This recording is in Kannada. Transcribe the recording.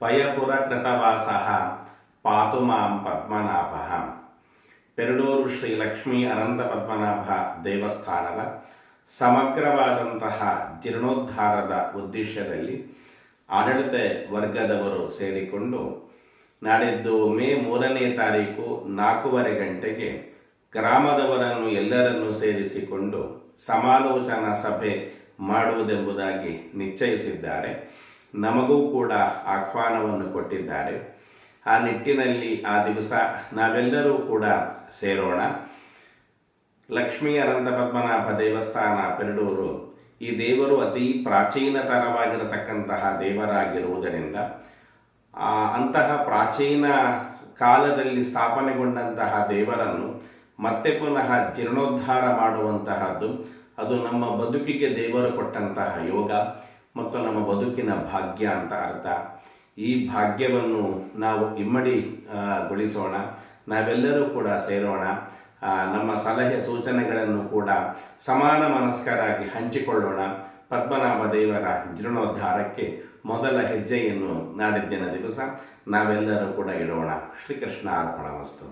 ಪಯಪುರ ಕೃತವಾಸಃ ಪಾತು ಮಾಂ ಪದ್ಮನಾಭಃ. ಪೆರಡೂರು ಶ್ರೀ ಲಕ್ಷ್ಮೀ ಅನಂತ ಪದ್ಮನಾಭ ದೇವಸ್ಥಾನದ ಸಮಗ್ರವಾದಂತಹ ಜೀರ್ಣೋದ್ಧಾರದ ಉದ್ದೇಶದಲ್ಲಿ ಆಡಳಿತ ವರ್ಗದವರು ಸೇರಿಕೊಂಡು ನಾಡಿದ್ದು ಮೇ 3ನೇ ತಾರೀಕು 4:15 ಗಂಟೆಗೆ ಗ್ರಾಮದವರನ್ನು ಎಲ್ಲರನ್ನೂ ಸೇರಿಸಿಕೊಂಡು ಸಮಾಲೋಚನಾ ಸಭೆ ಮಾಡುವುದೆಂಬುದಾಗಿ ನಿಶ್ಚಯಿಸಿದ್ದಾರೆ. ನಮಗೂ ಕೂಡ ಆಹ್ವಾನವನ್ನು ಕೊಟ್ಟಿದ್ದಾರೆ. ಆ ನಿಟ್ಟಿನಲ್ಲಿ ಆ ದಿವಸ ನಾವೆಲ್ಲರೂ ಕೂಡ ಸೇರೋಣ. ಲಕ್ಷ್ಮೀ ಅನಂತ ಪದ್ಮನಾಭ ದೇವಸ್ಥಾನ ಪೆರಡೂರು ಈ ದೇವರು ಅತಿ ಪ್ರಾಚೀನತರವಾಗಿರತಕ್ಕಂತಹ ದೇವರಾಗಿರುವುದರಿಂದ ಅಂತಹ ಪ್ರಾಚೀನ ಕಾಲದಲ್ಲಿ ಸ್ಥಾಪನೆಗೊಂಡಂತಹ ದೇವರನ್ನು ಮತ್ತೆ ಪುನಃ ಜೀರ್ಣೋದ್ಧಾರ ಮಾಡುವಂತಹದ್ದು ಅದು ನಮ್ಮ ಬದುಕಿಗೆ ದೇವರು ಕೊಟ್ಟಂತಹ ಯೋಗ ಮತ್ತು ನಮ್ಮ ಬದುಕಿನ ಭಾಗ್ಯ ಅಂತ ಅರ್ಥ. ಈ ಭಾಗ್ಯವನ್ನು ನಾವು ಇಮ್ಮಡಿಗೊಳಿಸೋಣ. ನಾವೆಲ್ಲರೂ ಕೂಡ ಸೇರೋಣ. ನಮ್ಮ ಸಲಹೆ ಸೂಚನೆಗಳನ್ನು ಕೂಡ ಸಮಾನ ಮನಸ್ಕರಾಗಿ ಹಂಚಿಕೊಳ್ಳೋಣ. ಪದ್ಮನಾಭ ದೇವರ ಜೀರ್ಣೋದ್ಧಾರಕ್ಕೆ ಮೊದಲ ಹೆಜ್ಜೆಯನ್ನು ನಾಡಿದ್ದಿನ ದಿವಸ ನಾವೆಲ್ಲರೂ ಕೂಡ ಇಡೋಣ. ಶ್ರೀಕೃಷ್ಣ ಅರ್ಪಣಮಸ್ತು.